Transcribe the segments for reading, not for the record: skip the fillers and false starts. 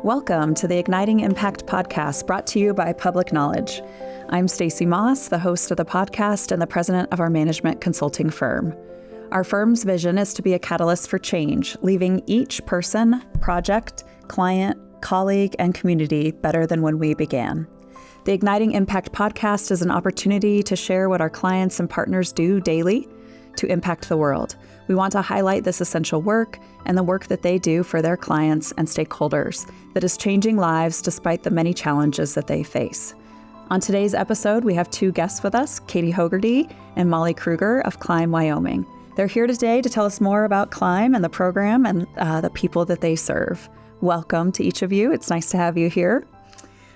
Welcome to the Igniting Impact podcast brought to you by Public Knowledge. I'm Stacey Moss, the host of the podcast and the president of our management consulting firm. Our firm's vision is to be a catalyst for change, leaving each person, project, client, colleague, and community better than when we began. The Igniting Impact podcast is an opportunity to share what our clients and partners do daily to impact the world. We want to highlight this essential work and the work that they do for their clients and stakeholders that is changing lives despite the many challenges that they face. On today's episode, we have two guests with us, Katie Hogarty and Molly Kruger of Climb Wyoming. They're here today to tell us more about Climb and the program and the people that they serve. Welcome to each of you. It's nice to have you here.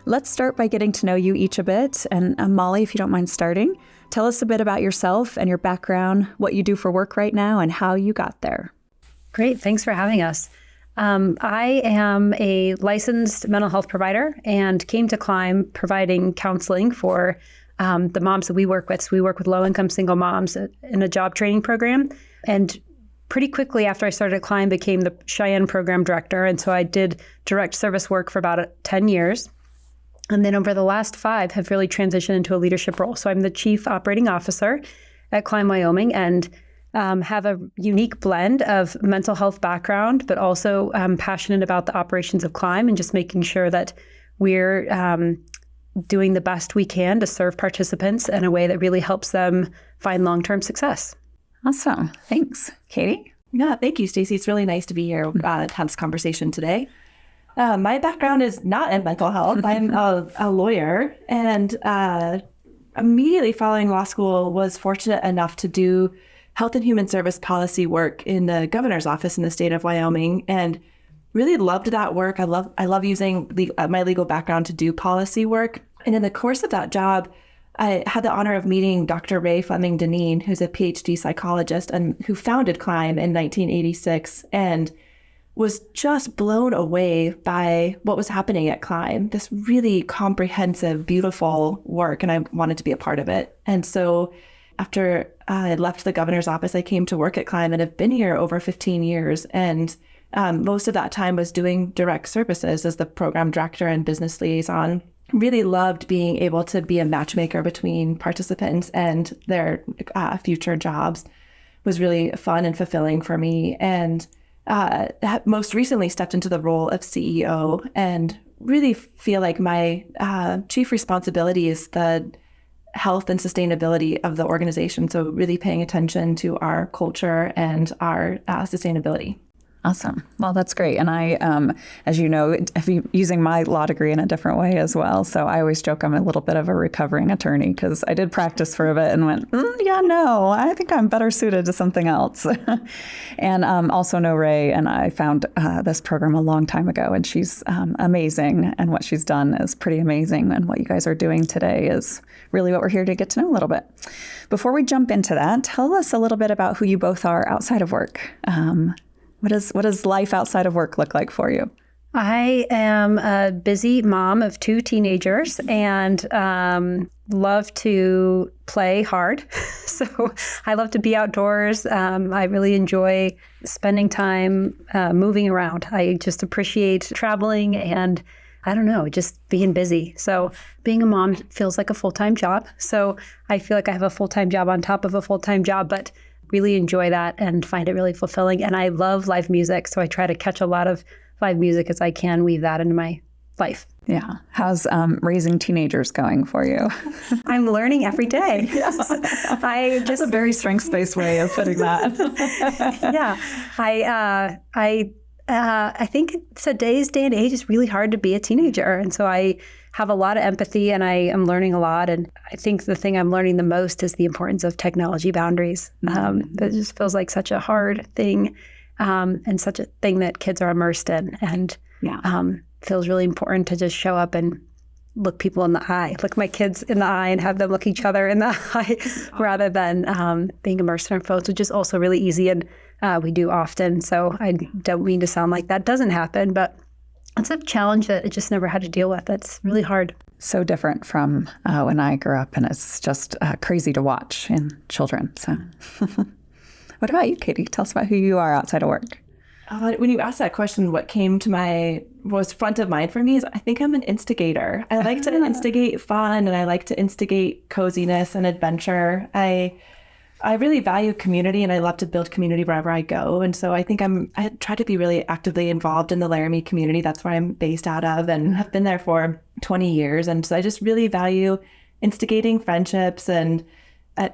Let's start by getting to know you each a bit. And Molly, if you don't mind starting, tell us a bit about yourself and your background, what you do for work right now, and how you got there. Great. Thanks for having us. I am a licensed mental health provider and came to Climb providing counseling for the moms that we work with. So we work with low-income single moms in a job training program. And pretty quickly after I started at Climb, became the Cheyenne program director. And so I did direct service work for about 10 years. And then over the last 5 have really transitioned into a leadership role. So I'm the chief operating officer at Climb Wyoming and have a unique blend of mental health background, but also passionate about the operations of Climb and just making sure that we're doing the best we can to serve participants in a way that really helps them find long-term success. Awesome. Thanks. Katie? Yeah, thank you, Stacey. It's really nice to be here to have this conversation today. My background is not in mental health. I'm a lawyer, and immediately following law school was fortunate enough to do health and human service policy work in the governor's office in the state of Wyoming, and really loved that work. I love using my legal background to do policy work. And in the course of that job, I had the honor of meeting Dr. Ray Fleming Deneen, who's a PhD psychologist and who founded Climb in 1986, and was just blown away by what was happening at Climb, this really comprehensive, beautiful work, and I wanted to be a part of it. And so after I left the governor's office, I came to work at Climb and have been here over 15 years. And most of that time was doing direct services as the program director and business liaison. Really loved being able to be a matchmaker between participants and their future jobs. It was really fun and fulfilling for me. And most recently stepped into the role of CEO and really feel like my chief responsibility is the health and sustainability of the organization. So really paying attention to our culture and our sustainability. Awesome. Well, that's great. And I, as you know, using my law degree in a different way as well. So I always joke I'm a little bit of a recovering attorney because I did practice for a bit and went, no, I think I'm better suited to something else. And also know Ray, and I found this program a long time ago, and she's amazing. And what she's done is pretty amazing. And what you guys are doing today is really what we're here to get to know a little bit. Before we jump into that, tell us a little bit about who you both are outside of work. What does life outside of work look like for you? I am a busy mom of 2 teenagers and love to play hard. So I love to be outdoors. I really enjoy spending time moving around. I just appreciate traveling and I don't know, just being busy. So being a mom feels like a full-time job. So I feel like I have a full-time job on top of a full-time job, but really enjoy that and find it really fulfilling. And I love live music, so I try to catch a lot of live music as I can, weave that into my life. Yeah. How's raising teenagers going for you? I'm learning every day. Yes. That's a very strengths-based way of putting that. Yeah. I think today's day and age is really hard to be a teenager. And so I have a lot of empathy and I am learning a lot. And I think the thing I'm learning the most is the importance of technology boundaries. That just feels like such a hard thing and such a thing that kids are immersed in. And feels really important to just show up and look people in the eye, look my kids in the eye and have them look each other in the eye rather than being immersed in our phones, which is also really easy. And we do often. So I don't mean to sound like that doesn't happen, but it's a challenge that I just never had to deal with. That's really hard. So different from when I grew up, and it's just crazy to watch in children. So what about you, Katie? Tell us about who you are outside of work. When you asked that question, what was front of mind for me is I think I'm an instigator. I like to instigate fun, and I like to instigate coziness and adventure. I really value community, and I love to build community wherever I go. And so I think I try to be really actively involved in the Laramie community. That's where I'm based out of and have been there for 20 years. And so I just really value instigating friendships and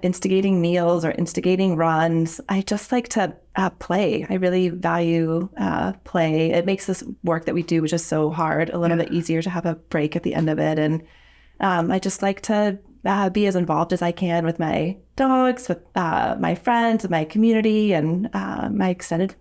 instigating meals or instigating runs. I just like to play. I really value play. It makes this work that we do, which is so hard, a little bit easier to have a break at the end of it. And I just like to be as involved as I can with my dogs, with my friends, with my community, and my extended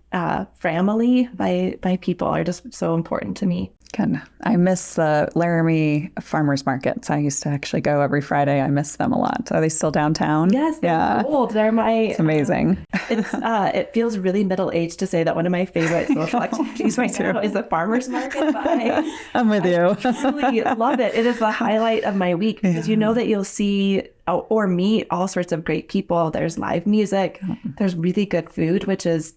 family. My people are just so important to me. Good. I miss the Laramie farmers markets. I used to actually go every Friday. I miss them a lot. Are they still downtown? Yes, they're old. They're it's amazing. It feels really middle-aged to say that one of my favorite social activities right now is the farmers market. But I'm with you. I absolutely love it. It is the highlight of my week because you know that you'll see or meet all sorts of great people. There's live music. There's really good food, which is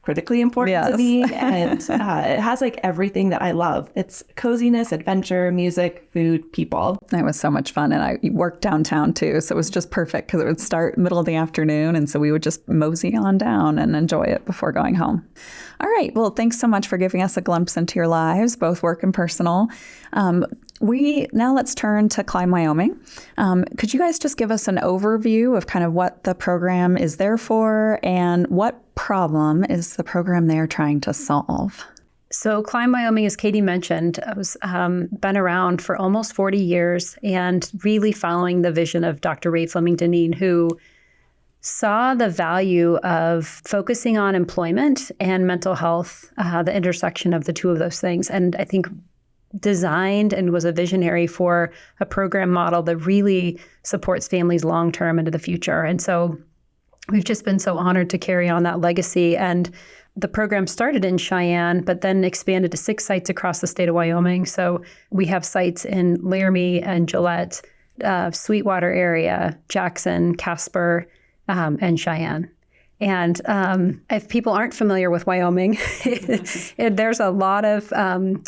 critically important to me. And it has like everything that I love. It's coziness, adventure, music, food, people. It was so much fun. And I worked downtown too. So it was just perfect because it would start middle of the afternoon. And so we would just mosey on down and enjoy it before going home. All right. Well, thanks so much for giving us a glimpse into your lives, both work and personal. Now let's turn to Climb Wyoming. Could you guys just give us an overview of kind of what the program is there for and what problem is the program there trying to solve? So Climb Wyoming, as Katie mentioned, has been around for almost 40 years and really following the vision of Dr. Ray Fleming Deneen, who saw the value of focusing on employment and mental health, the intersection of the two of those things. And I think designed and was a visionary for a program model that really supports families long-term into the future. And so we've just been so honored to carry on that legacy. And the program started in Cheyenne, but then expanded to 6 sites across the state of Wyoming. So we have sites in Laramie and Gillette, Sweetwater area, Jackson, Casper, and Cheyenne. And if people aren't familiar with Wyoming, there's a lot of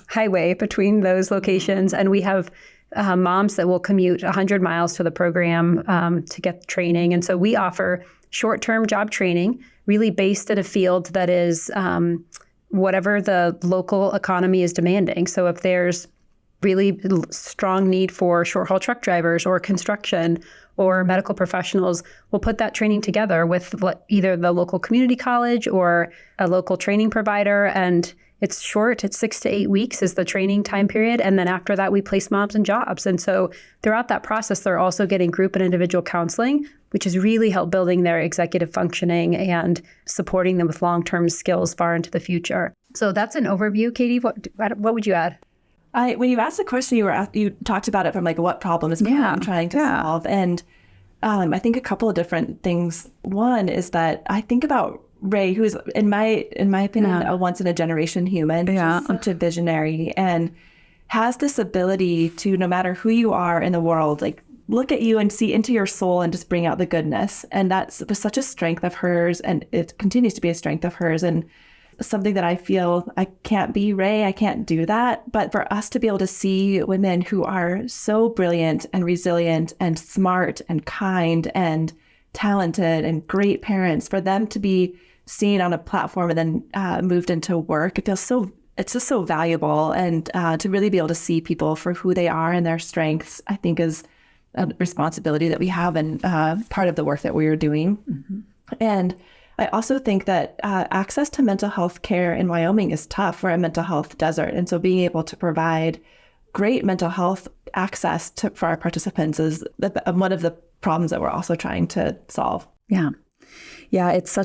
highway between those locations. And we have moms that will commute 100 miles to the program to get training. And so we offer short-term job training, really based at a field that is whatever the local economy is demanding. So if there's really strong need for short-haul truck drivers or construction or medical professionals, we'll put that training together with either the local community college or a local training provider. And it's short. It's 6 to 8 weeks is the training time period. And then after that, we place moms in jobs. And so throughout that process, they're also getting group and individual counseling, which has really helped building their executive functioning and supporting them with long-term skills far into the future. So that's an overview. Katie, what would you add? When you asked the question, you talked about it from like what problem is Climb trying to solve, and I think a couple of different things. One is that I think about Ray, who is in my opinion a once in a generation human, just such a visionary, and has this ability to, no matter who you are in the world, like look at you and see into your soul and just bring out the goodness. And that was such a strength of hers, and it continues to be a strength of hers. And something that I feel I can't be Ray, I can't do that. But for us to be able to see women who are so brilliant and resilient and smart and kind and talented and great parents, for them to be seen on a platform and then moved into work, it's just so valuable. And to really be able to see people for who they are and their strengths, I think is a responsibility that we have and part of the work that we are doing. Mm-hmm. And I also think that access to mental health care in Wyoming is tough. We're a mental health desert. And so being able to provide great mental health access for our participants is one of the problems that we're also trying to solve. Yeah. Yeah, it's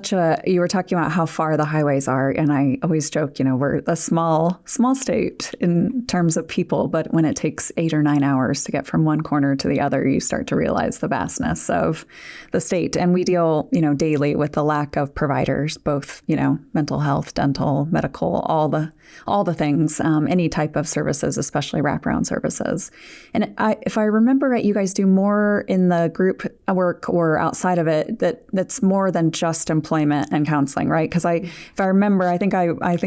you were talking about how far the highways are. And I always joke, we're a small state in terms of people, but when it takes 8 or 9 hours to get from one corner to the other, you start to realize the vastness of the state. And we deal, daily with the lack of providers, both, mental health, dental, medical, all the things, any type of services, especially wraparound services. And if I remember right, you guys do more in the group work or outside of it that's more more than just employment and counseling, right? Because if I remember, I think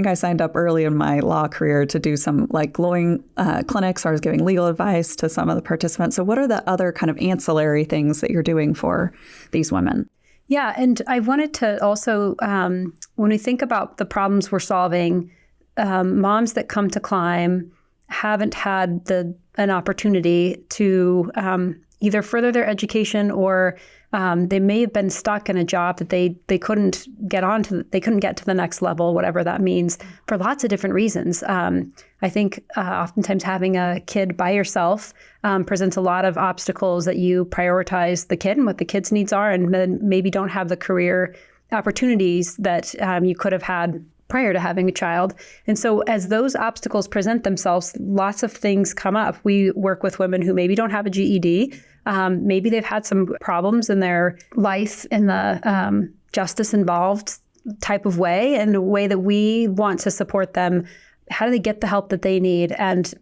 I signed up early in my law career to do some like glowing clinics. I was giving legal advice to some of the participants. So what are the other kind of ancillary things that you're doing for these women? Yeah, and I wanted to also, when we think about the problems we're solving, moms that come to Climb haven't had an opportunity to either further their education, or they may have been stuck in a job that they couldn't get to the next level, whatever that means, for lots of different reasons. I think oftentimes having a kid by yourself presents a lot of obstacles that you prioritize the kid and what the kid's needs are, and then maybe don't have the career opportunities that you could have had prior to having a child. And so as those obstacles present themselves, lots of things come up. We work with women who maybe don't have a GED. Maybe they've had some problems in their life in the justice involved type of way, and a way that we want to support them. How do they get the help that they need? And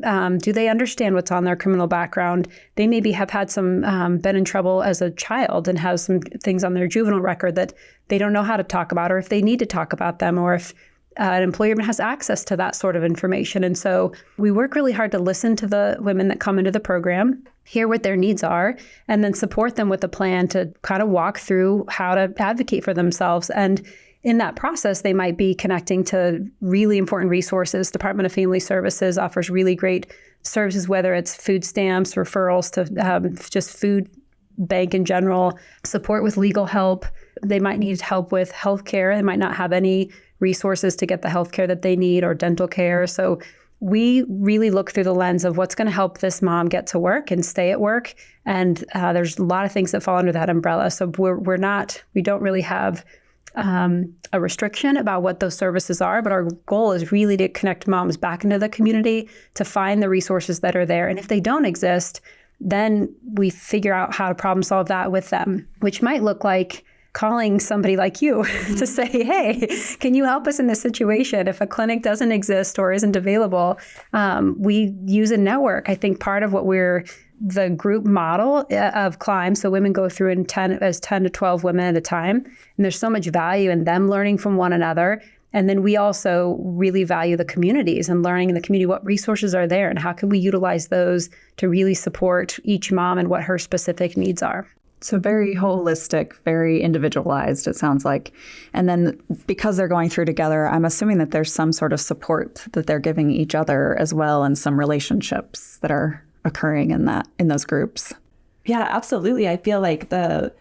do they understand what's on their criminal background? They maybe have had some, been in trouble as a child and have some things on their juvenile record that they don't know how to talk about, or if they need to talk about them, or if an employer even has access to that sort of information. And so we work really hard to listen to the women that come into the program, hear what their needs are, and then support them with a plan to kind of walk through how to advocate for themselves. And in that process, they might be connecting to really important resources. Department of Family Services offers really great services, whether it's food stamps, referrals to just food bank in general, support with legal help. They might need help with healthcare. They might not have any resources to get the healthcare that they need, or dental care. So we really look through the lens of what's going to help this mom get to work and stay at work. And there's a lot of things that fall under that umbrella. So we don't really have a restriction about what those services are, but our goal is really to connect moms back into the community, to find the resources that are there. And if they don't exist, then we figure out how to problem solve that with them, which might look like calling somebody like you to say, hey, can you help us in this situation? If a clinic doesn't exist or isn't available, we use a network. I think part of what the group model of Climb, so women go through in 10 to 12 women at a time, and there's so much value in them learning from one another. And then we also really value the communities and learning in the community what resources are there and how can we utilize those to really support each mom and what her specific needs are. So very holistic, very individualized, it sounds like. And then because they're going through together, I'm assuming that there's some sort of support that they're giving each other as well, and some relationships that are occurring in those groups. Yeah, absolutely. I feel like the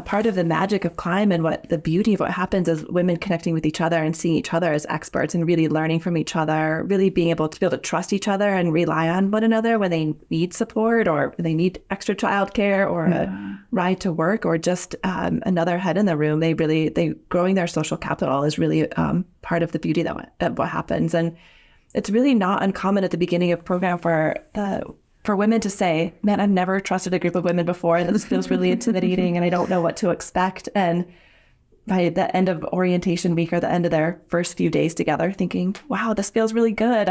part of the magic of Climb and what the beauty of what happens is women connecting with each other and seeing each other as experts and really learning from each other, really being able to trust each other and rely on one another when they need support, or they need extra childcare, or a ride to work, or just another head in the room. They growing their social capital is really part of the beauty that what happens. And it's really not uncommon at the beginning of program for women to say, man, I've never trusted a group of women before, and this feels really intimidating, and I don't know what to expect. And by the end of orientation week, or the end of their first few days together, thinking, wow, this feels really good.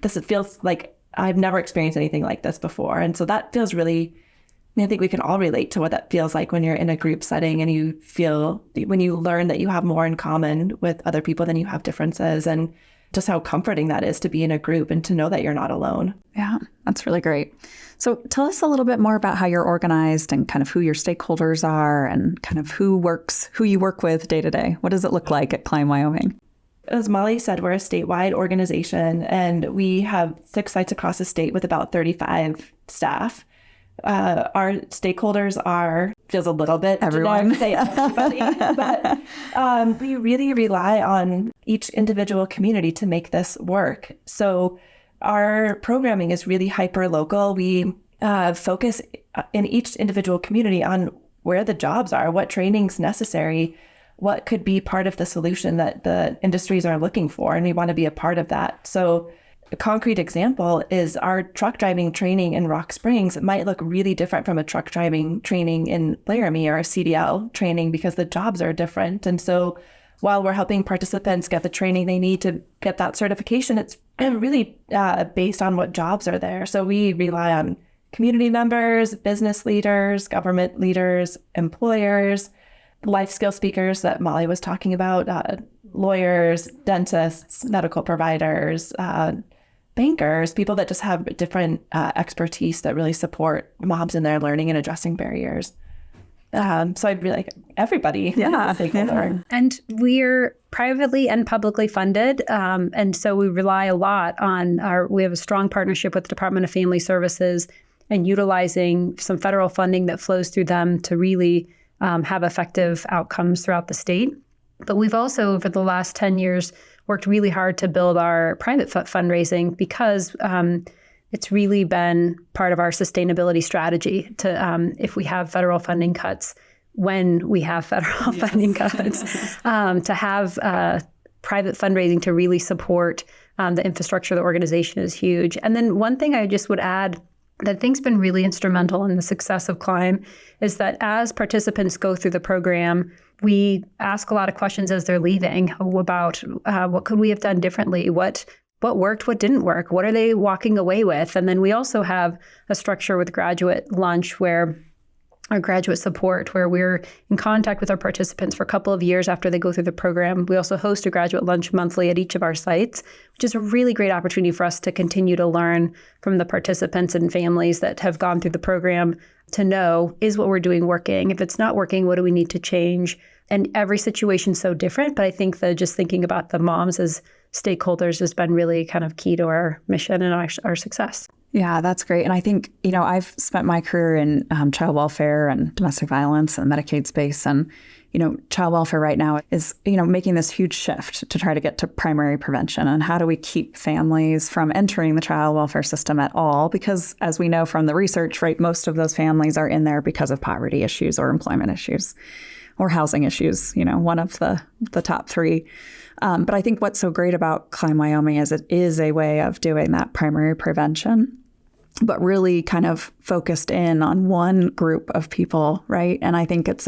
This feels like I've never experienced anything like this before. And so that feels really, I think we can all relate to what that feels like when you're in a group setting and when you learn that you have more in common with other people than you have differences, and just how comforting that is to be in a group and to know that you're not alone. Yeah, that's really great. So tell us a little bit more about how you're organized and kind of who your stakeholders are, and kind of who you work with day to day. What does it look like at Climb Wyoming? As Molly said, we're a statewide organization, and we have 6 sites across the state with about 35 staff. Our stakeholders feels a little bit everyone, say everybody, but we really rely on each individual community to make this work. So our programming is really hyper local. We focus in each individual community on where the jobs are, what training's necessary, what could be part of the solution that the industries are looking for, and we want to be a part of that. So a concrete example is our truck driving training in Rock Springs. It might look really different from a truck driving training in Laramie, or a CDL training, because the jobs are different. And so while we're helping participants get the training they need to get that certification, it's really based on what jobs are there. So we rely on community members, business leaders, government leaders, employers, life skill speakers that Molly was talking about, lawyers, dentists, medical providers, bankers, people that just have different expertise that really support moms in their learning and addressing barriers. So I'd really like everybody. Yeah. And we're privately and publicly funded. And so we rely a lot on we have a strong partnership with the Department of Family Services and utilizing some federal funding that flows through them to really have effective outcomes throughout the state. But we've also, over the last 10 years, worked really hard to build our private fundraising because it's really been part of our sustainability strategy to, if we have federal funding cuts, when we have federal funding cuts, to have private fundraising to really support the infrastructure of the organization is huge. And then one thing I just would add that I think's been really instrumental in the success of Climb is that as participants go through the program, we ask a lot of questions as they're leaving about what could we have done differently, what worked, what didn't work, what are they walking away with? And then we also have a structure with graduate lunch our graduate support, where we're in contact with our participants for a couple of years after they go through the program. We also host a graduate lunch monthly at each of our sites, which is a really great opportunity for us to continue to learn from the participants and families that have gone through the program to know, is what we're doing working? If it's not working, what do we need to change? And every situation's so different, but I think that just thinking about the moms as stakeholders has been really kind of key to our mission and our success. Yeah, that's great. And I think, I've spent my career in child welfare and domestic violence and the Medicaid space. And, child welfare right now is, making this huge shift to try to get to primary prevention. And how do we keep families from entering the child welfare system at all? Because as we know from the research, right, most of those families are in there because of poverty issues or employment issues or housing issues, one of the top three. But I think what's so great about Climb Wyoming is it is a way of doing that primary prevention, but really kind of focused in on one group of people, right? And I think it's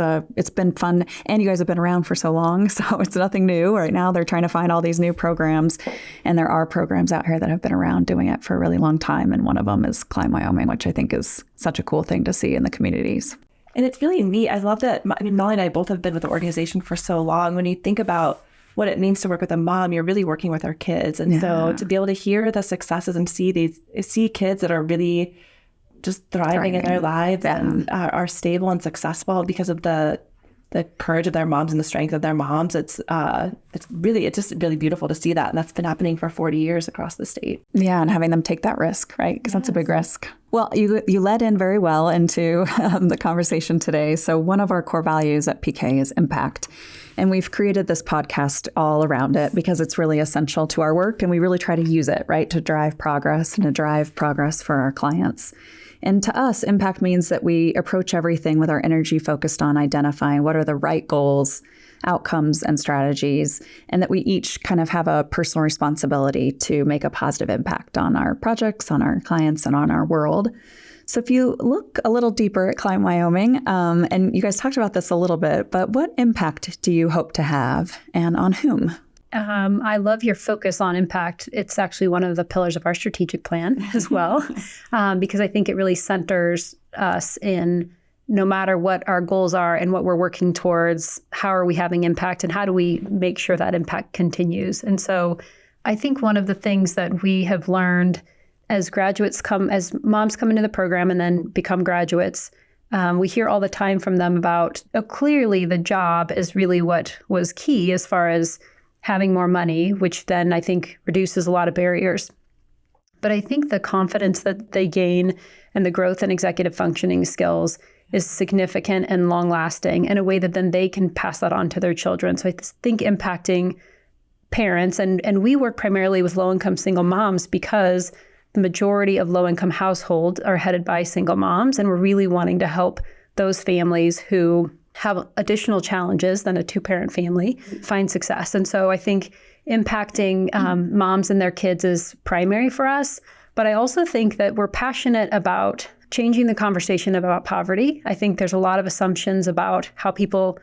been fun. And you guys have been around for so long, so it's nothing new. Right now they're trying to find all these new programs. And there are programs out here that have been around doing it for a really long time. And one of them is Climb Wyoming, which I think is such a cool thing to see in the communities. And it's really neat. I love that. Molly and I both have been with the organization for so long. When you think about what it means to work with a mom, you're really working with our kids. And so to be able to hear the successes and see kids that are really just thriving in their lives and are stable and successful because of the courage of their moms and the strength of their moms, it's just really beautiful to see that. And that's been happening for 40 years across the state. Yeah, and having them take that risk, right? Because that's a big risk. Well, you led in very well into the conversation today. So one of our core values at PK is impact. And we've created this podcast all around it because it's really essential to our work. And we really try to use it, right, to drive progress and to drive progress for our clients. And to us, impact means that we approach everything with our energy focused on identifying what are the right goals, outcomes, and strategies, and that we each kind of have a personal responsibility to make a positive impact on our projects, on our clients, and on our world. So if you look a little deeper at Climb Wyoming, and you guys talked about this a little bit, but what impact do you hope to have and on whom? I love your focus on impact. It's actually one of the pillars of our strategic plan as well, because I think it really centers us in no matter what our goals are and what we're working towards, how are we having impact and how do we make sure that impact continues? And so I think one of the things that we have learned as moms come into the program and then become graduates, we hear all the time from them about, clearly the job is really what was key as far as having more money, which then I think reduces a lot of barriers. But I think the confidence that they gain and the growth in executive functioning skills is significant and long-lasting in a way that then they can pass that on to their children. So I think impacting parents, and we work primarily with low-income single moms because the majority of low-income households are headed by single moms, and we're really wanting to help those families who have additional challenges than a two-parent family find success. And so I think impacting moms and their kids is primary for us. But I also think that we're passionate about changing the conversation about poverty. I think there's a lot of assumptions about how people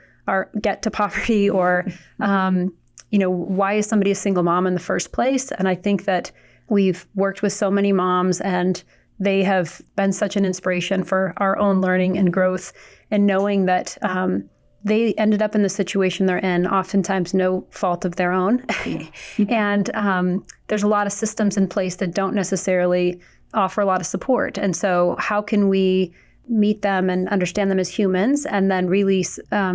get to poverty or, why is somebody a single mom in the first place? And I think that we've worked with so many moms and they have been such an inspiration for our own learning and growth and knowing that they ended up in the situation they're in, oftentimes no fault of their own. And there's a lot of systems in place that don't necessarily offer a lot of support. And so how can we meet them and understand them as humans, and then really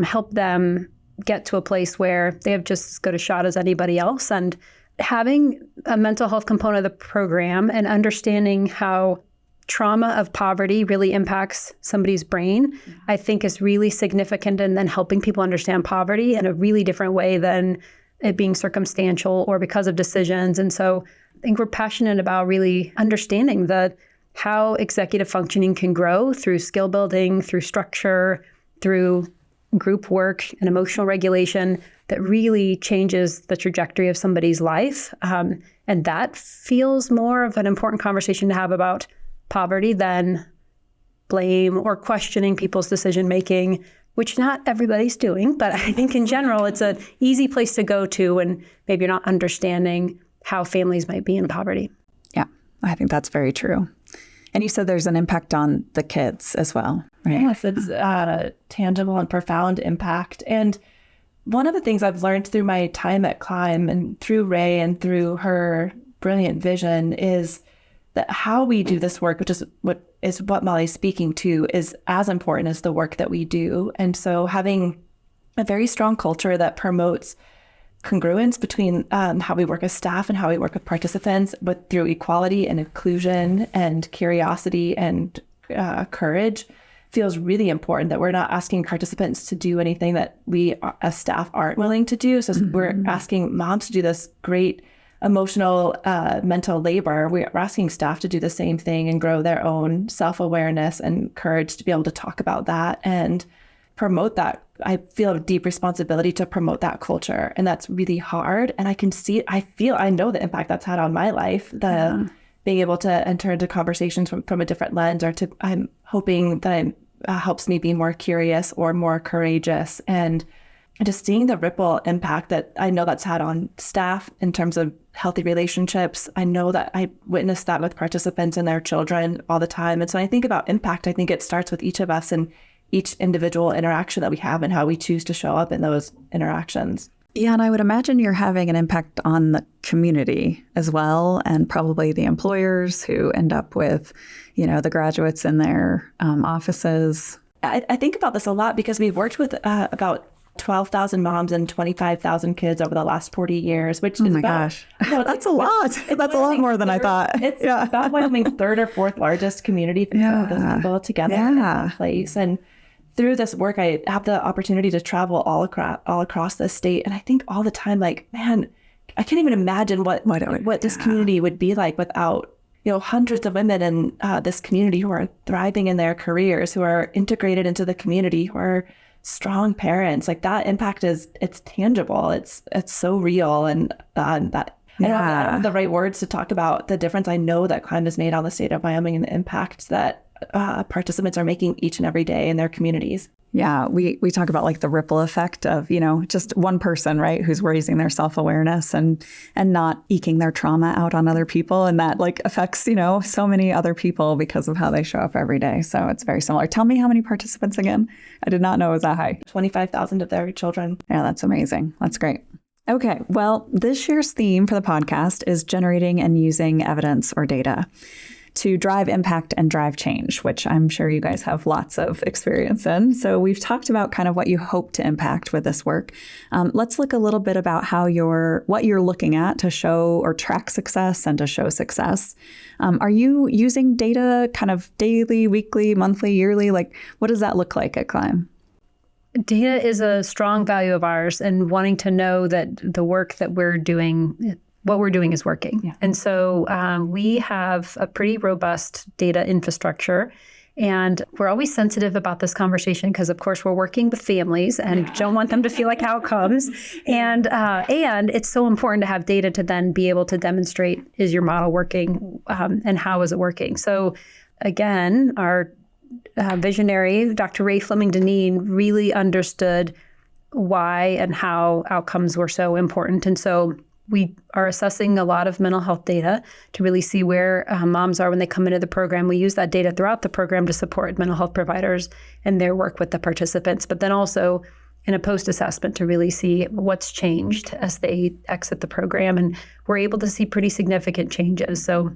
help them get to a place where they have just as good a shot as anybody else? And having a mental health component of the program and understanding how trauma of poverty really impacts somebody's brain, I think is really significant, and then helping people understand poverty in a really different way than it being circumstantial or because of decisions. And so I think we're passionate about really understanding how executive functioning can grow through skill building, through structure, through group work and emotional regulation that really changes the trajectory of somebody's life. And that feels more of an important conversation to have about poverty than blame or questioning people's decision-making, which not everybody's doing. But I think in general, it's an easy place to go to when maybe you're not understanding how families might be in poverty. Yeah, I think that's very true. And you said there's an impact on the kids as well, right? Yes, it's a tangible and profound impact. And one of the things I've learned through my time at Climb and through Ray and through her brilliant vision is that how we do this work, which is what Molly's speaking to, is as important as the work that we do. And so having a very strong culture that promotes congruence between how we work as staff and how we work with participants, but through equality and inclusion and curiosity and courage, feels really important, that we're not asking participants to do anything that we as staff aren't willing to do. So we're asking moms to do this great emotional, mental labor. We're asking staff to do the same thing and grow their own self-awareness and courage to be able to talk about that and promote that. I feel a deep responsibility to promote that culture. And that's really hard. And I can see it. I know the impact that's had on my life, being able to enter into conversations from a different lens, or I'm hoping that helps me be more curious or more courageous, and just seeing the ripple impact that I know that's had on staff in terms of healthy relationships. I know that I witnessed that with participants and their children all the time. And so when I think about impact, I think it starts with each of us and each individual interaction that we have and how we choose to show up in those interactions. Yeah, and I would imagine you're having an impact on the community as well, and probably the employers who end up with, the graduates in their offices. I think about this a lot because we've worked with about 12,000 moms and 25,000 kids over the last 40 years, which is gosh. That's a lot. That's a lot more than I thought. It's about Wyoming's third or fourth largest community of those people together in one place. And through this work, I have the opportunity to travel all across the state. And I think all the time, like, man, I can't even imagine what this community would be like without, hundreds of women in this community who are thriving in their careers, who are integrated into the community, who are strong parents. Like, that impact it's tangible. It's so real. And that I don't have the right words to talk about the difference I know that Climb has made on the state of Wyoming and the impact that participants are making each and every day in their communities. Yeah, we talk about like the ripple effect of, just one person, right, who's raising their self-awareness and not eking their trauma out on other people. And that like affects, so many other people because of how they show up every day. So it's very similar. Tell me how many participants again? I did not know it was that high. 25,000 of their children. Yeah, that's amazing. That's great. Okay, well, this year's theme for the podcast is generating and using evidence or data to drive impact and drive change, which I'm sure you guys have lots of experience in. So we've talked about kind of what you hope to impact with this work. Let's look a little bit about what you're looking at to show or track success and to show success. Are you using data kind of daily, weekly, monthly, yearly? Like, what does that look like at Climb? Data is a strong value of ours, and wanting to know that the work that we're doing, what we're doing is working. Yeah. And so we have a pretty robust data infrastructure, and we're always sensitive about this conversation because, of course, we're working with families and don't want them to feel like outcomes. And it's so important to have data to then be able to demonstrate, is your model working and how is it working? So again, our visionary, Dr. Ray Fleming-Deneen, really understood why and how outcomes were so important. And so we are assessing a lot of mental health data to really see where moms are when they come into the program. We use that data throughout the program to support mental health providers and their work with the participants. But then also in a post-assessment to really see what's changed as they exit the program. And we're able to see pretty significant changes. So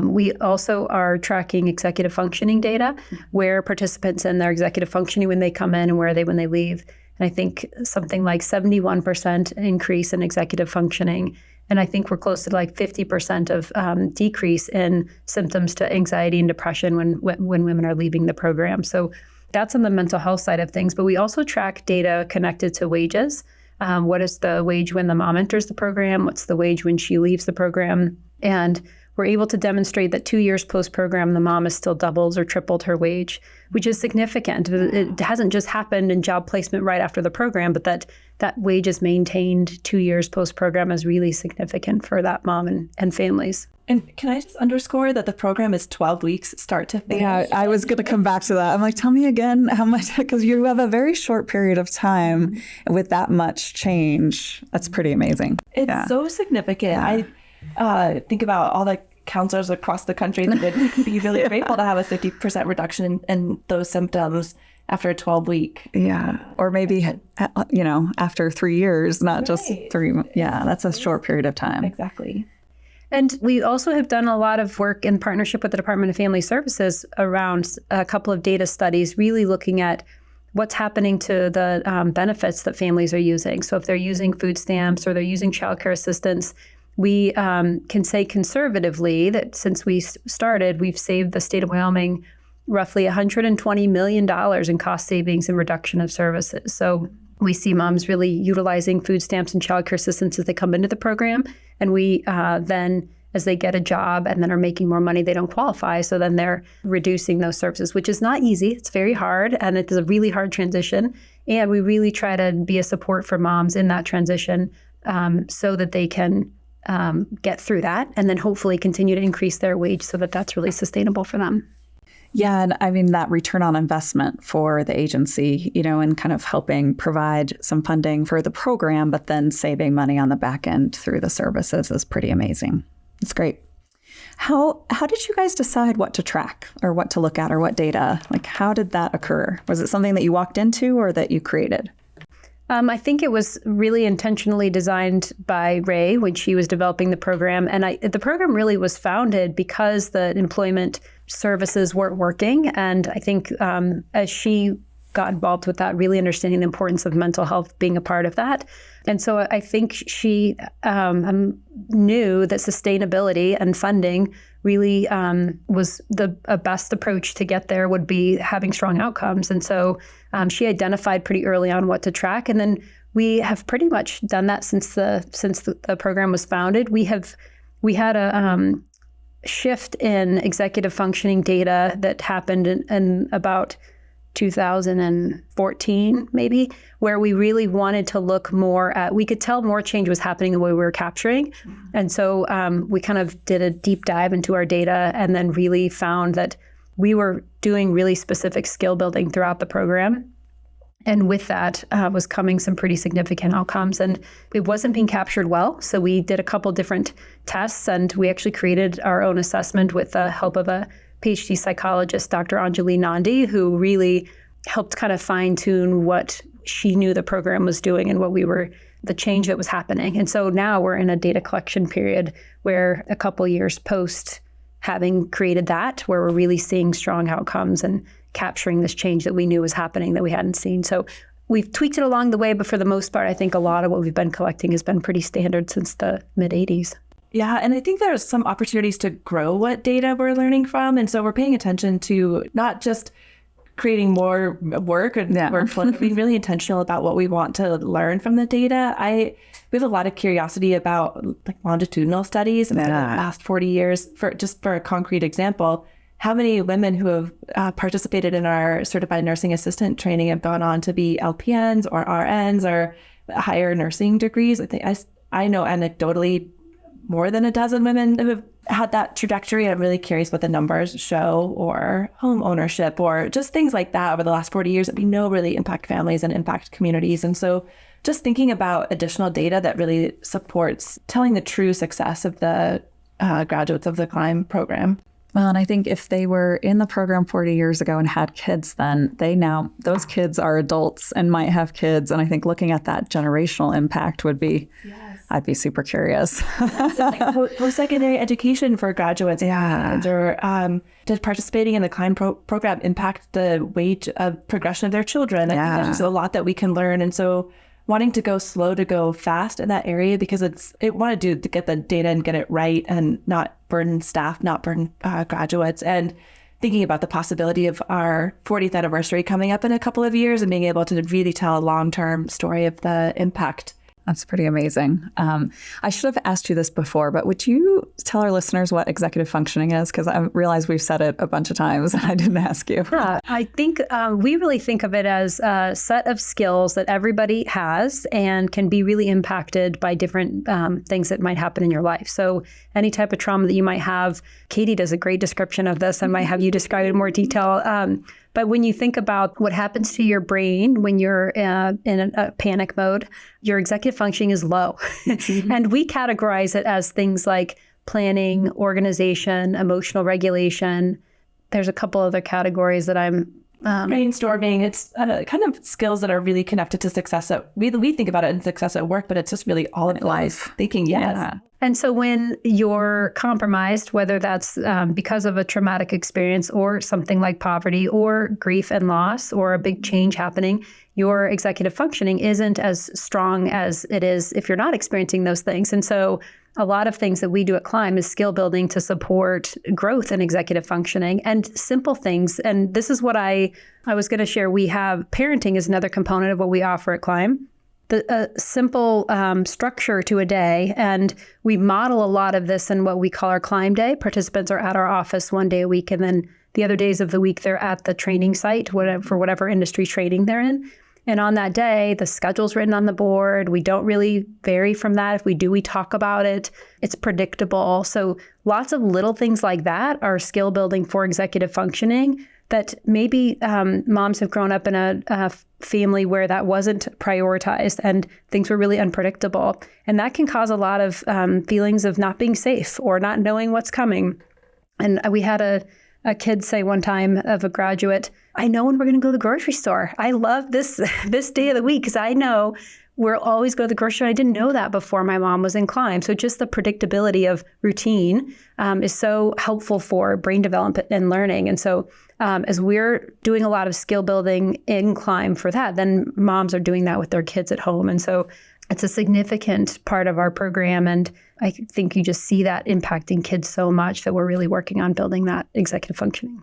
we also are tracking executive functioning data, where participants in their executive functioning when they come in and where are they when they leave. And I think something like 71% increase in executive functioning. And I think we're close to like 50% of decrease in symptoms to anxiety and depression when women are leaving the program. So that's on the mental health side of things. But we also track data connected to wages. What is the wage when the mom enters the program? What's the wage when she leaves the program? And we're able to demonstrate that 2 years post-program, the mom has still doubled or tripled her wage, which is significant. It hasn't just happened in job placement right after the program, but that wage is maintained 2 years post-program is really significant for that mom and families. And can I just underscore that the program is 12 weeks start to finish? Yeah, I was going to come back to that. I'm like, tell me again how much, because you have a very short period of time with that much change. That's pretty amazing. It's so significant. Yeah. I think about all the counselors across the country that would be really grateful to have a 50% reduction in those symptoms after a 12-week. Yeah. Or maybe, after 3 years, not just 3. Yeah, that's a short period of time. Exactly. And we also have done a lot of work in partnership with the Department of Family Services around a couple of data studies, really looking at what's happening to the benefits that families are using. So if they're using food stamps or they're using childcare assistance, we can say conservatively that since we started, we've saved the state of Wyoming roughly $120 million in cost savings and reduction of services. So we see moms really utilizing food stamps and childcare assistance as they come into the program. And we then, as they get a job and then are making more money, they don't qualify. So then they're reducing those services, which is not easy. It's very hard, and it is a really hard transition. And we really try to be a support for moms in that transition so that they can get through that and then hopefully continue to increase their wage so that that's really sustainable for them. Yeah. And I mean, that return on investment for the agency, and kind of helping provide some funding for the program, but then saving money on the back end through the services is pretty amazing. It's great. How did you guys decide what to track or what to look at or what data? Like, how did that occur? Was it something that you walked into or that you created? I think it was really intentionally designed by Ray when she was developing the program. And the program really was founded because the employment services weren't working. And I think as she got involved with that, really understanding the importance of mental health being a part of that. And so I think she knew that sustainability and funding really was the best approach to get there would be having strong outcomes. And so she identified pretty early on what to track. And then we have pretty much done that since the program was founded. We had a shift in executive functioning data that happened in about 2014, maybe, where we really wanted to look more at, we could tell more change was happening the way we were capturing. And so we kind of did a deep dive into our data and then really found that we were doing really specific skill building throughout the program. And with that was coming some pretty significant outcomes. And it wasn't being captured well. So we did a couple different tests, and we actually created our own assessment with the help of a PhD psychologist, Dr. Anjali Nandi, who really helped kind of fine tune what she knew the program was doing and the change that was happening. And so now we're in a data collection period where a couple years post having created that, where we're really seeing strong outcomes and capturing this change that we knew was happening that we hadn't seen. So we've tweaked it along the way, but for the most part, I think a lot of what we've been collecting has been pretty standard since the mid-'80s. Yeah, and I think there's some opportunities to grow what data we're learning from. And so we're paying attention to not just creating more work and workflow, being really intentional about what we want to learn from the data. We have a lot of curiosity about like longitudinal studies in the last 40 years. For a concrete example, how many women who have participated in our certified nursing assistant training have gone on to be LPNs or RNs or higher nursing degrees? I think I know anecdotally more than a dozen women who have had that trajectory. I'm really curious what the numbers show, or home ownership, or just things like that over the last 40 years that we know really impact families and impact communities. And so just thinking about additional data that really supports telling the true success of the graduates of the Climb program. Well, and I think if they were in the program 40 years ago and had kids then, those kids are adults and might have kids. And I think looking at that generational impact would be, I'd be super curious. Like post-secondary education for graduates. Yeah. Or does participating in the Climb program impact the wage of progression of their children? I think there's just a lot that we can learn. And so wanting to go slow to go fast in that area, because it want to get the data and get it right and not burden staff, not burden graduates, and thinking about the possibility of our 40th anniversary coming up in a couple of years and being able to really tell a long-term story of the impact. That's pretty amazing. I should have asked you this before, but would you tell our listeners what executive functioning is? Because I realize we've said it a bunch of times and I didn't ask you. Yeah, I think we really think of it as a set of skills that everybody has and can be really impacted by different things that might happen in your life. So any type of trauma that you might have, Katie does a great description of this. I might have you describe it in more detail. But when you think about what happens to your brain when you're in a panic mode, your executive functioning is low. And we categorize it as things like planning, organization, emotional regulation. There's a couple other categories that I'm... brainstorming. It's kind of skills that are really connected to success. We think about it in success at work, but it's just really all of life thinking. Yes. Yeah. And so when you're compromised, whether that's because of a traumatic experience or something like poverty or grief and loss or a big change happening, your executive functioning isn't as strong as it is if you're not experiencing those things. And so a lot of things that we do at Climb is skill building to support growth in executive functioning and simple things. And this is what I was going to share. We have parenting is another component of what we offer at Climb. The simple structure to a day. And we model a lot of this in what we call our Climb Day. Participants are at our office one day a week, and then the other days of the week, they're at the training site for whatever industry training they're in. And on that day, the schedule's written on the board. We don't really vary from that. If we do, we talk about it. It's predictable. So lots of little things like that are skill building for executive functioning that maybe moms have grown up in a family where that wasn't prioritized and things were really unpredictable. And that can cause a lot of feelings of not being safe or not knowing what's coming. And we had a kid say one time of a graduate, I know when we're going to go to the grocery store. I love this day of the week because I know we'll always go to the grocery store. I didn't know that before my mom was in Climb. So just the predictability of routine is so helpful for brain development and learning. And so as we're doing a lot of skill building in Climb for that, then moms are doing that with their kids at home. And so it's a significant part of our program. And I think you just see that impacting kids so much that we're really working on building that executive functioning.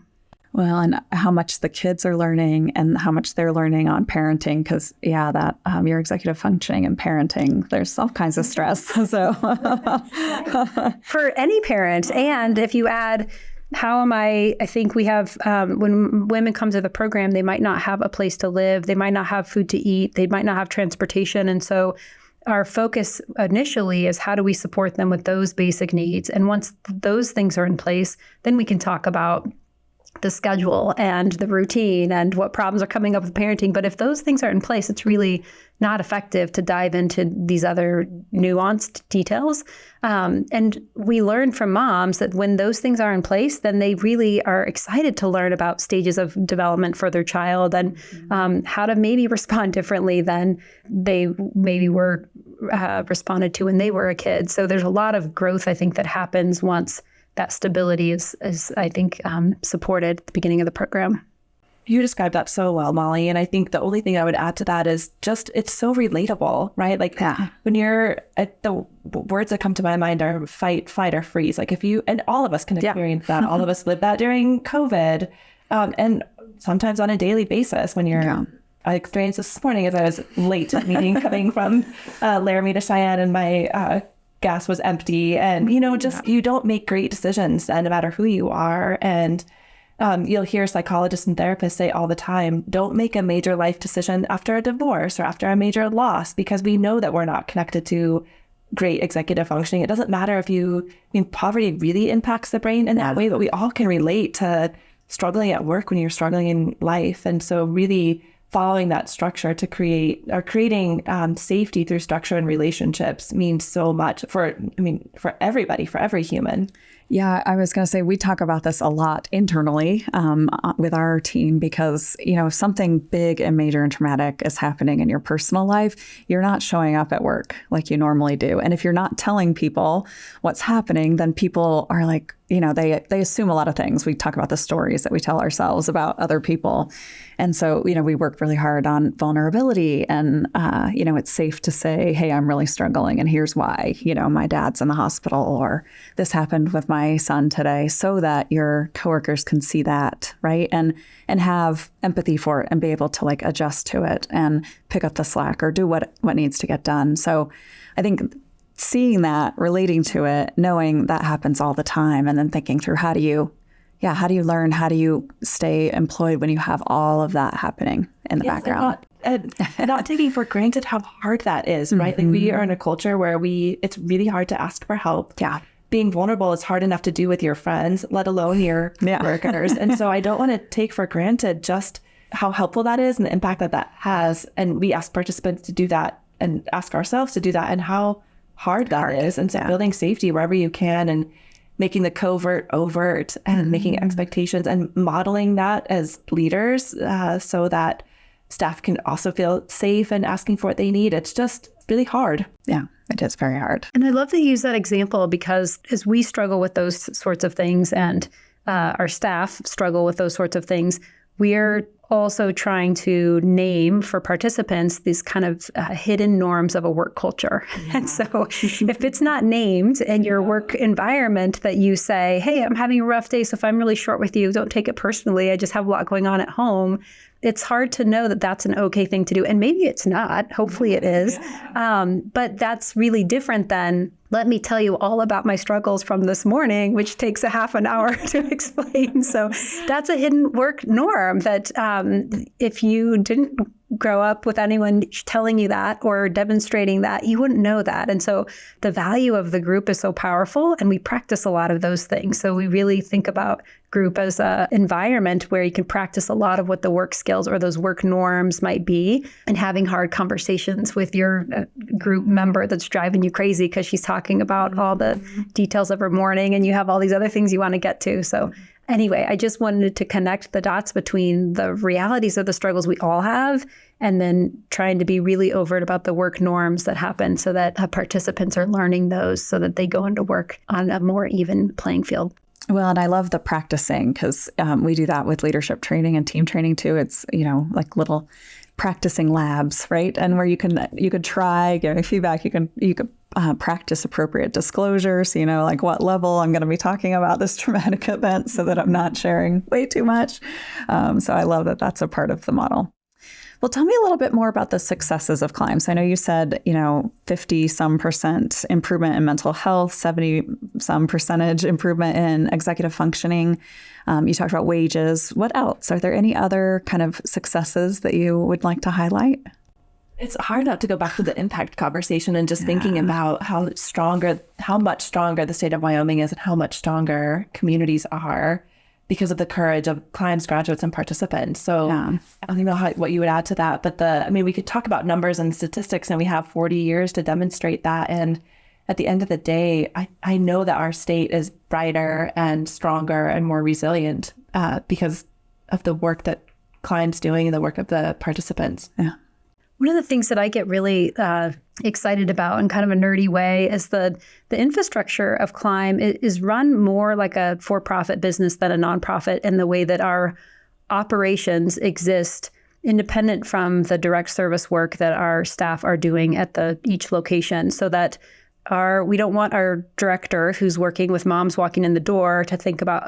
Well, and how much the kids are learning and how much they're learning on parenting, because that your executive functioning and parenting, there's all kinds of stress. So for any parent, and if you add, I think we have, when women come to the program, they might not have a place to live. They might not have food to eat. They might not have transportation. And so our focus initially is how do we support them with those basic needs? And once those things are in place, then we can talk about the schedule and the routine and what problems are coming up with parenting. But if those things are in place, it's really not effective to dive into these other nuanced details. And we learn from moms that when those things are in place, then they really are excited to learn about stages of development for their child and how to maybe respond differently than they maybe were responded to when they were a kid. So there's a lot of growth, I think, that happens once that stability is I think, supported at the beginning of the program. You described that so well, Molly. And I think the only thing I would add to that is just, it's so relatable, right? Like when you're at the words that come to my mind are fight, flight, or freeze. Like and all of us can experience that. All of us lived that during COVID. And sometimes on a daily basis when you're, I experienced this morning as I was late to a meeting coming from Laramie to Cheyenne, and my gas was empty, and you don't make great decisions, and no matter who you are. And you'll hear psychologists and therapists say all the time, don't make a major life decision after a divorce or after a major loss, because we know that we're not connected to great executive functioning. It doesn't matter if poverty really impacts the brain in that way, but we all can relate to struggling at work when you're struggling in life. And so really following that structure to creating safety through structure and relationships means so much for everybody, for every human. Yeah, I was going to say we talk about this a lot internally with our team because, if something big and major and traumatic is happening in your personal life, you're not showing up at work like you normally do. And if you're not telling people what's happening, then people are like, they assume a lot of things. We talk about the stories that we tell ourselves about other people. And so, we work really hard on vulnerability and, it's safe to say, hey, I'm really struggling and here's why, my dad's in the hospital or this happened with my son today, so that your coworkers can see that, right? And have empathy for it and be able to like adjust to it and pick up the slack or do what needs to get done. So I think seeing that, relating to it, knowing that happens all the time, and then thinking through how do you learn, how do you stay employed when you have all of that happening in the background? And not taking for granted how hard that is, right? Like we are in a culture where it's really hard to ask for help. Yeah. Being vulnerable is hard enough to do with your friends, let alone your workers. And so I don't want to take for granted just how helpful that is and the impact that has. And we ask participants to do that and ask ourselves to do that and how hard that is. And so building safety wherever you can and making the covert overt and making expectations and modeling that as leaders so that staff can also feel safe and asking for what they need. It's just really hard. Yeah, it is very hard. And I love to use that example because as we struggle with those sorts of things and our staff struggle with those sorts of things, we're also trying to name for participants these kind of hidden norms of a work culture. Yeah. And so if it's not named in your work environment that you say, hey, I'm having a rough day, so if I'm really short with you, don't take it personally. I just have a lot going on at home. It's hard to know that that's an okay thing to do. And maybe it's not. Hopefully it is. But that's really different than, let me tell you all about my struggles from this morning, which takes a half an hour to explain. So that's a hidden work norm that if you didn't grow up with anyone telling you that or demonstrating that, you wouldn't know that. And so the value of the group is so powerful, and we practice a lot of those things. So we really think about group as an environment where you can practice a lot of what the work skills or those work norms might be, and having hard conversations with your group member that's driving you crazy because she's talking about all the details of her morning and you have all these other things you want to get to. So anyway, I just wanted to connect the dots between the realities of the struggles we all have and then trying to be really overt about the work norms that happen so that participants are learning those so that they go into work on a more even playing field. Well, and I love the practicing because we do that with leadership training and team training too. It's, like little practicing labs, right? And where you could try giving feedback, you could practice appropriate disclosures, like what level I'm going to be talking about this traumatic event so that I'm not sharing way too much. So I love that that's a part of the model. Well, tell me a little bit more about the successes of Climb. So I know you said, 50% improvement in mental health, 70% improvement in executive functioning. You talked about wages. What else? Are there any other kind of successes that you would like to highlight? It's hard not to go back to the impact conversation and just thinking about how much stronger the state of Wyoming is and how much stronger communities are because of the courage of Climb's graduates and participants. So I don't know what you would add to that, but we could talk about numbers and statistics, and we have 40 years to demonstrate that. And at the end of the day, I know that our state is brighter and stronger and more resilient because of the work that Climb's doing and the work of the participants. Yeah. One of the things that I get really excited about in kind of a nerdy way is the infrastructure of Climb is run more like a for-profit business than a nonprofit in the way that our operations exist independent from the direct service work that our staff are doing at each location, so that we don't want our director who's working with moms walking in the door to think about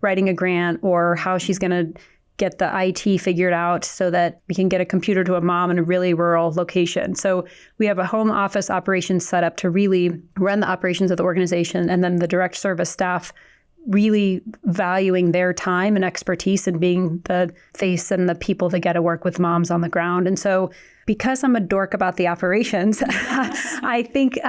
writing a grant, or how she's going to get the IT figured out so that we can get a computer to a mom in a really rural location. So we have a home office operations set up to really run the operations of the organization, and then the direct service staff really valuing their time and expertise and being the face and the people that get to work with moms on the ground. And so because I'm a dork about the operations, I think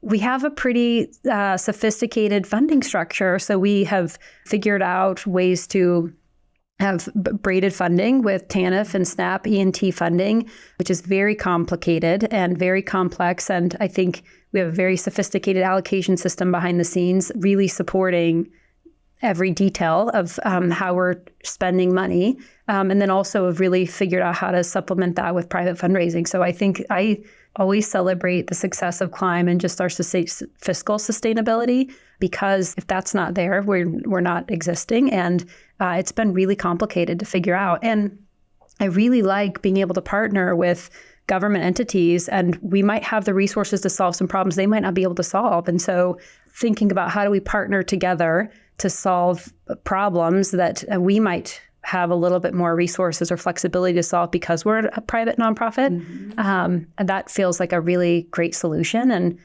we have a pretty sophisticated funding structure. So we have figured out ways to have braided funding with TANF and SNAP ENT funding, which is very complicated and very complex. And I think we have a very sophisticated allocation system behind the scenes, really supporting every detail of how we're spending money. And then also have really figured out how to supplement that with private fundraising. So I think I always celebrate the success of Climb and just our fiscal sustainability, because if that's not there, we're not existing. And it's been really complicated to figure out. And I really like being able to partner with government entities, and we might have the resources to solve some problems they might not be able to solve. And so thinking about how do we partner together to solve problems that we might have a little bit more resources or flexibility to solve because we're a private nonprofit. And that feels like a really great solution. And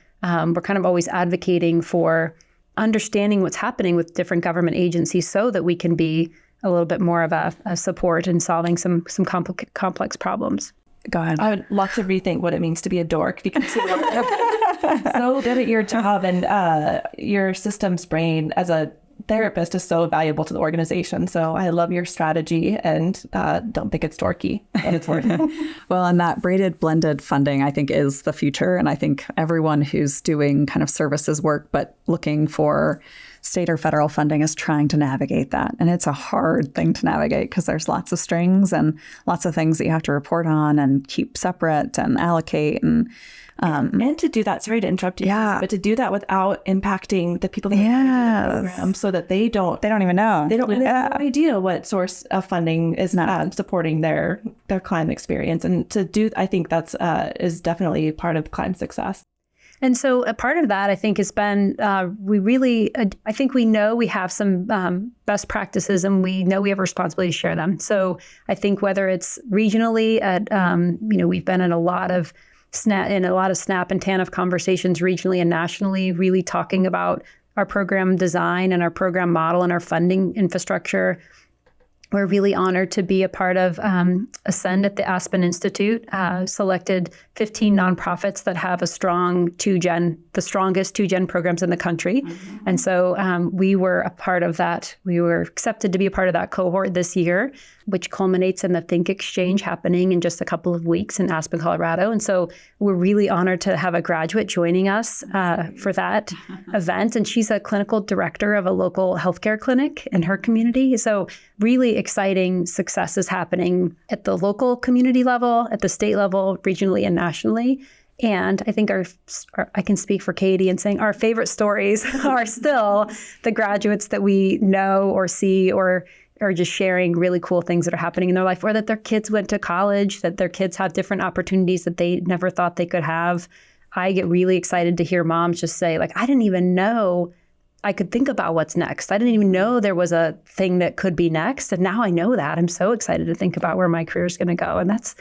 we're kind of always advocating for understanding what's happening with different government agencies so that we can be a little bit more of a support in solving some complex problems. Go ahead. I would love to rethink what it means to be a dork, because you're so good at your job, and your systems brain as a therapist is so valuable to the organization. So I love your strategy, and don't think it's dorky, but it's worth it. Well, and that braided blended funding, I think, is the future. And I think everyone who's doing kind of services work, but looking for state or federal funding, is trying to navigate that. And it's a hard thing to navigate because there's lots of strings and lots of things that you have to report on and keep separate and allocate. And to do that, sorry to interrupt you, but to do that without impacting the people that are in the program, so that they don't even know. They have no idea what source of funding is supporting their Climb experience. And to do, I think that's is definitely part of Climb success. And so a part of that, I think, has been I think we know we have some best practices, and we know we have a responsibility to share them. So I think whether it's regionally we've been in a lot of SNAP and TANF conversations regionally and nationally, really talking about our program design and our program model and our funding infrastructure. We're really honored to be a part of Ascend at the Aspen Institute, selected 15 nonprofits that have the strongest 2-gen programs in the country. Mm-hmm. And so we were a part of that. We were accepted to be a part of that cohort this year, which culminates in the Think Exchange happening in just a couple of weeks in Aspen, Colorado. And so we're really honored to have a graduate joining us for that event. And she's a clinical director of a local healthcare clinic in her community. So really exciting successes happening at the local community level, at the state level, regionally and nationally. And I think I can speak for Katie in saying our favorite stories are still the graduates that we know or see or are just sharing really cool things that are happening in their life, or that their kids went to college, that their kids have different opportunities that they never thought they could have. I get really excited to hear moms just say, like, I didn't even know I could think about what's next. I didn't even know there was a thing that could be next. And now I know that. I'm so excited to think about where my career is going to go. And that's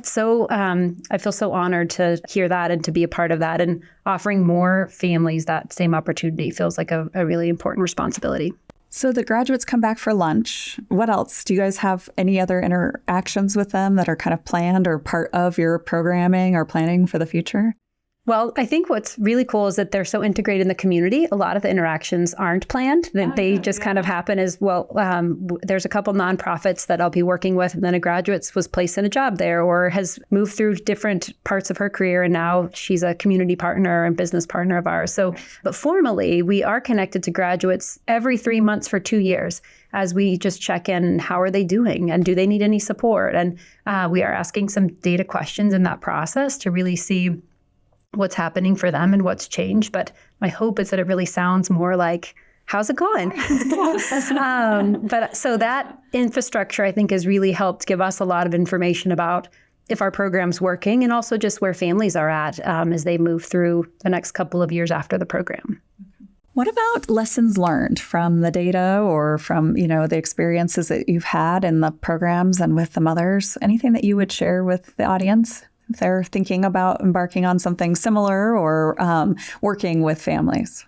so, I feel so honored to hear that and to be a part of that. And offering more families that same opportunity feels like a really important responsibility. So the graduates come back for lunch. What else? Do you guys have any other interactions with them that are kind of planned or part of your programming or planning for the future? Well, I think what's really cool is that they're so integrated in the community. A lot of the interactions aren't planned. They just kind of happen as well. There's a couple nonprofits that I'll be working with, and then a graduate was placed in a job there or has moved through different parts of her career, and now she's a community partner and business partner of ours. So, but formally, we are connected to graduates every 3 months for 2 years as we just check in, how are they doing and do they need any support? And we are asking some data questions in that process to really see what's happening for them and what's changed. But my hope is that it really sounds more like, how's it going? But so that infrastructure, I think, has really helped give us a lot of information about if our program's working, and also just where families are at as they move through the next couple of years after the program. What about lessons learned from the data or from, the experiences that you've had in the programs and with the mothers? Anything that you would share with the audience if they're thinking about embarking on something similar or working with families?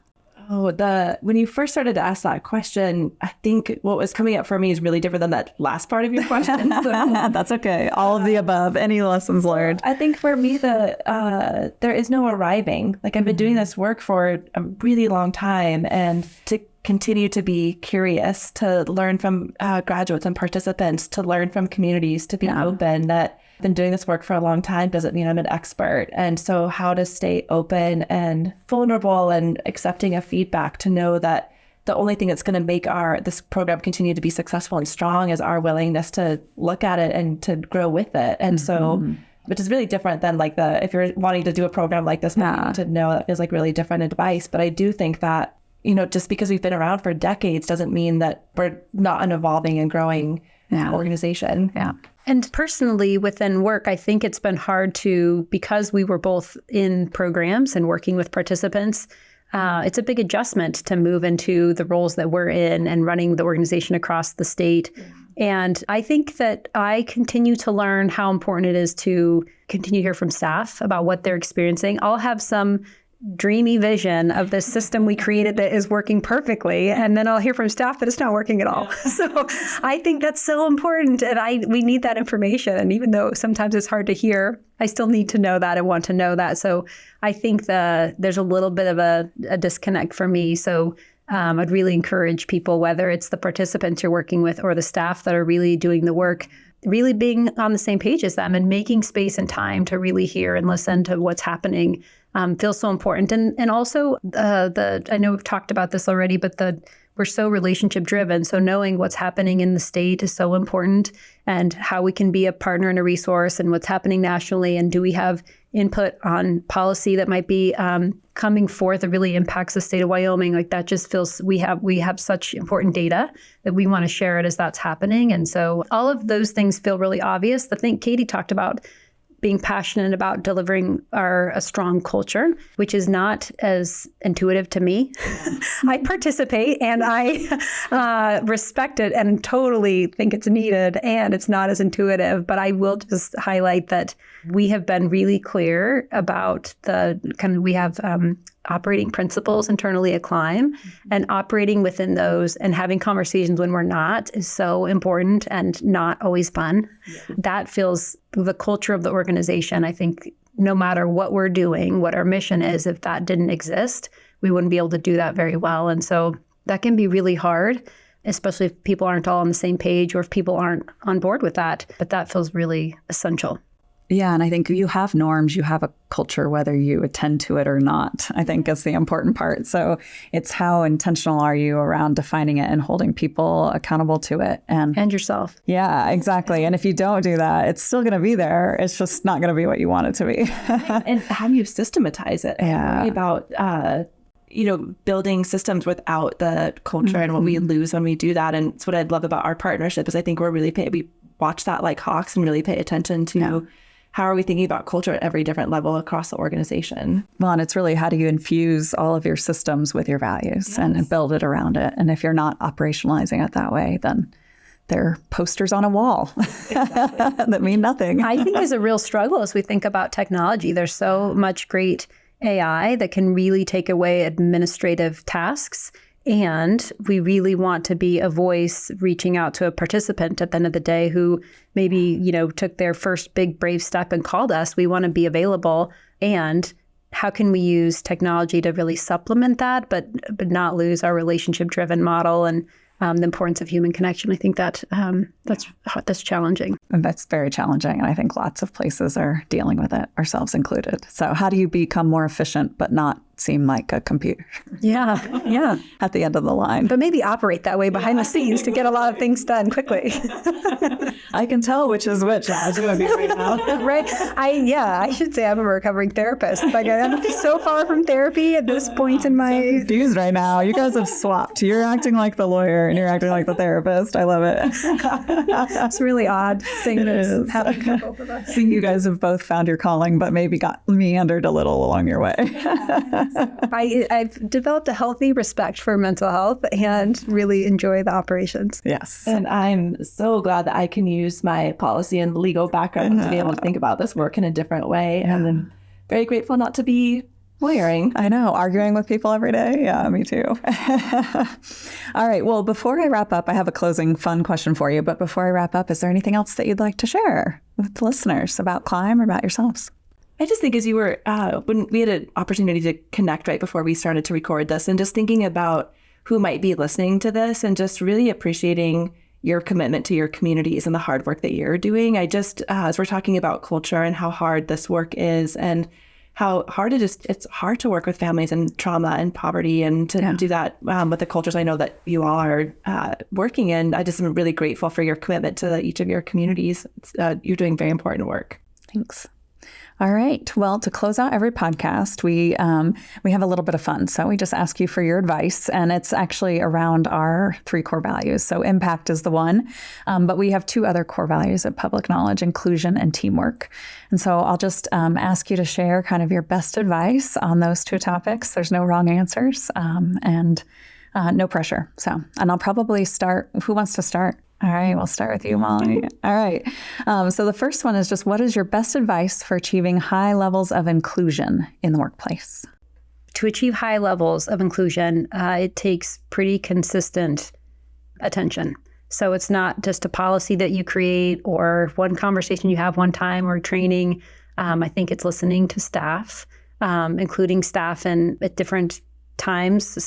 When you first started to ask that question, I think what was coming up for me is really different than that last part of your question. So, that's okay. All of the above. Any lessons learned? I think for me, there is no arriving. Like, I've been doing this work for a really long time, and to continue to be curious, to learn from graduates and participants, to learn from communities, to be open. That I've been doing this work for a long time doesn't mean I'm an expert. And so how to stay open and vulnerable and accepting of feedback, to know that the only thing that's going to make this program continue to be successful and strong is our willingness to look at it and to grow with it. And so, which is really different than like if you're wanting to do a program like this, to know that feels like really different advice. But I do think that, just because we've been around for decades doesn't mean that we're not an evolving and growing organization. Yeah. And personally, within work, I think it's been hard because we were both in programs and working with participants, it's a big adjustment to move into the roles that we're in and running the organization across the state. And I think that I continue to learn how important it is to continue to hear from staff about what they're experiencing. I'll have some dreamy vision of this system we created that is working perfectly, and then I'll hear from staff that it's not working at all. So I think that's so important, and we need that information. And even though sometimes it's hard to hear, I still need to know that and want to know that. So I think there's a little bit of a disconnect for me. So I'd really encourage people, whether it's the participants you're working with or the staff that are really doing the work, really being on the same page as them and making space and time to really hear and listen to what's happening feels so important. And also I know we've talked about this already, but we're so relationship driven. So knowing what's happening in the state is so important, and how we can be a partner and a resource, and what's happening nationally. And do we have input on policy that might be coming forth that really impacts the state of Wyoming? Like, that just feels we have such important data that we want to share it as that's happening. And so all of those things feel really obvious. I think Katie talked about being passionate about delivering a strong culture, which is not as intuitive to me. I participate and I respect it and totally think it's needed, and it's not as intuitive. But I will just highlight that we have been really clear about we have operating principles internally at Climb, and operating within those and having conversations when we're not is so important and not always fun. Yeah. That feels the culture of the organization. I think no matter what we're doing, what our mission is, if that didn't exist, we wouldn't be able to do that very well. And so that can be really hard, especially if people aren't all on the same page or if people aren't on board with that. But that feels really essential. Yeah. And I think you have norms, you have a culture, whether you attend to it or not, I think is the important part. So it's how intentional are you around defining it and holding people accountable to it. And yourself. Yeah, exactly. And if you don't do that, it's still going to be there. It's just not going to be what you want it to be. And how do you systematize it? Yeah. About, building systems without the culture and what we lose when we do that. And it's what I love about our partnership is I think we watch that like hawks and really pay attention to how are we thinking about culture at every different level across the organization? Well, and it's really how do you infuse all of your systems with your values and build it around it. And if you're not operationalizing it that way, then they're posters on a wall that mean nothing. I think there's a real struggle as we think about technology. There's so much great AI that can really take away administrative tasks. And we really want to be a voice reaching out to a participant at the end of the day who maybe, took their first big brave step and called us. We want to be available. And how can we use technology to really supplement that, but not lose our relationship driven model and the importance of human connection? I think that's challenging. And that's very challenging. And I think lots of places are dealing with it, ourselves included. So how do you become more efficient, but not seem like a computer? Yeah. At the end of the line. But maybe operate that way behind the scenes to get a lot of things done quickly. I can tell which is which. I'm doing it right now. Right. I should say I'm a recovering therapist. Like, I'm so far from therapy at this point in my... I'm confused right now. You guys have swapped. You're acting like the lawyer and you're acting like the therapist. I love it. It's a really odd thing that's happened to both of us. I think you guys have both found your calling, but maybe got meandered a little along your way. I've developed a healthy respect for mental health and really enjoy the operations. Yes. And I'm so glad that I can use my policy and legal background to be able to think about this work in a different way. And I'm very grateful not to be lawyering. I know, arguing with people every day. Yeah, me too. All right. Well, before I wrap up, I have a closing fun question for you. But before I wrap up, is there anything else that you'd like to share with the listeners about Climb or about yourselves? I just think as you were, when we had an opportunity to connect right before we started to record this, and just thinking about who might be listening to this and just really appreciating your commitment to your communities and the hard work that you're doing. I just, as we're talking about culture and how hard this work is and how hard it is, it's hard to work with families and trauma and poverty and to do that with the cultures I know that you all are working in. I just am really grateful for your commitment to each of your communities. You're doing very important work. Thanks. All right. Well, to close out every podcast, we have a little bit of fun. So we just ask you for your advice, and it's actually around our 3 core values. So impact is the one, but we have 2 other core values at Public Knowledge: inclusion and teamwork. And so I'll just ask you to share kind of your best advice on those 2 topics. There's no wrong answers, and no pressure. And I'll probably start. Who wants to start? All right, we'll start with you, Molly. All right. So the first one is just, what is your best advice for achieving high levels of inclusion in the workplace? To achieve high levels of inclusion, it takes pretty consistent attention. So it's not just a policy that you create or one conversation you have one time or training. I think it's listening to staff, including staff at different times,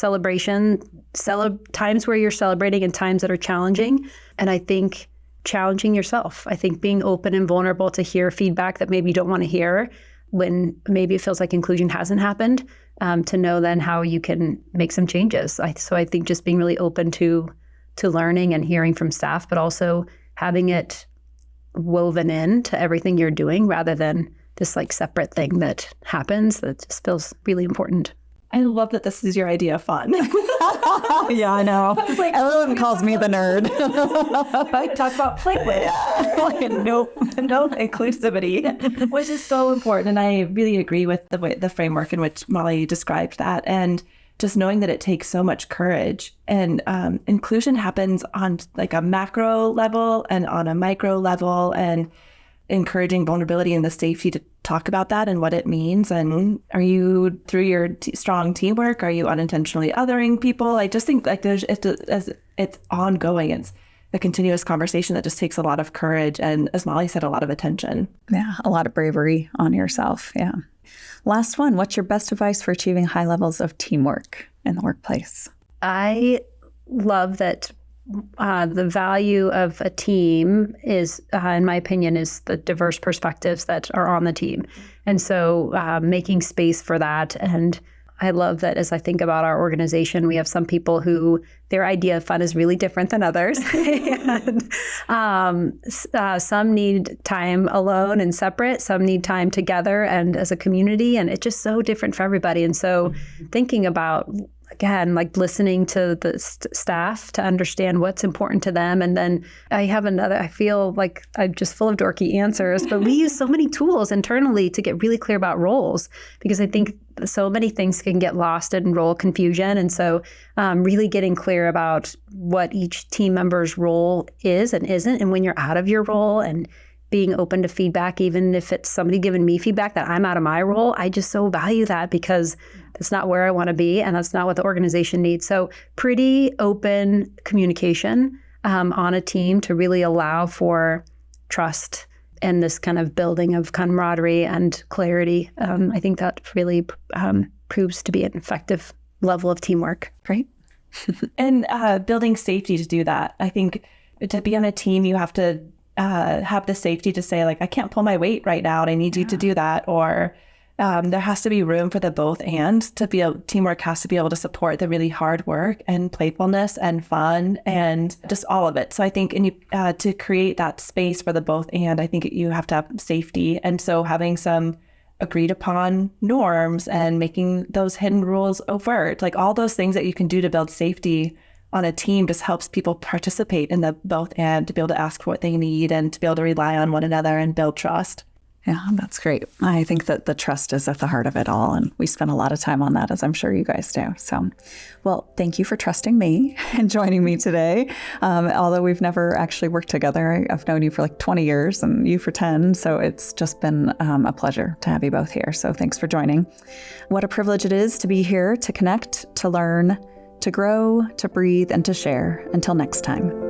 times where you're celebrating and times that are challenging. And I think challenging yourself. I think being open and vulnerable to hear feedback that maybe you don't want to hear when maybe it feels like inclusion hasn't happened, to know then how you can make some changes. So I think just being really open to learning and hearing from staff, but also having it woven in to everything you're doing rather than this like separate thing that happens that just feels really important. I love that this is your idea of fun. Yeah, I know. Like, everyone calls me the nerd. I talk about playlist. No inclusivity, which is so important. And I really agree with the framework in which Molly described that. And just knowing that it takes so much courage. And inclusion happens on like a macro level and on a micro level, and encouraging vulnerability and the safety to talk about that and what it means. And are you, through your strong teamwork, are you unintentionally othering people? I just think like it's ongoing. It's a continuous conversation that just takes a lot of courage and, as Molly said, a lot of attention. Yeah, a lot of bravery on yourself. Yeah. Last one. What's your best advice for achieving high levels of teamwork in the workplace? I love that the value of a team is, in my opinion, is the diverse perspectives that are on the team. And so making space for that. And I love that as I think about our organization, we have some people who their idea of fun is really different than others. And some need time alone and separate. Some need time together and as a community. And it's just so different for everybody. And so thinking about, again, like listening to the staff to understand what's important to them. And then I feel like I'm just full of dorky answers, but we use so many tools internally to get really clear about roles, because I think so many things can get lost in role confusion. And so really getting clear about what each team member's role is and isn't, and when you're out of your role, and being open to feedback, even if it's somebody giving me feedback that I'm out of my role. I just so value that, because that's not where I want to be, and that's not what the organization needs. So pretty open communication on a team to really allow for trust and this kind of building of camaraderie and clarity. I think that really proves to be an effective level of teamwork. Great. And building safety to do that. I think to be on a team, you have to have the safety to say, like, I can't pull my weight right now, and I need you to do that. Or there has to be room for the both and to be teamwork has to be able to support the really hard work and playfulness and fun and just all of it. So I think to create that space for the both and, I think you have to have safety. And so having some agreed upon norms and making those hidden rules overt, like all those things that you can do to build safety on a team, just helps people participate in the both and, to be able to ask for what they need and to be able to rely on one another and build trust. Yeah, that's great. I think that the trust is at the heart of it all. And we spend a lot of time on that, as I'm sure you guys do. So, well, thank you for trusting me and joining me today. Although we've never actually worked together, I've known you for like 20 years and you for 10. So it's just been a pleasure to have you both here. So thanks for joining. What a privilege it is to be here, to connect, to learn, to grow, to breathe, and to share. Until next time.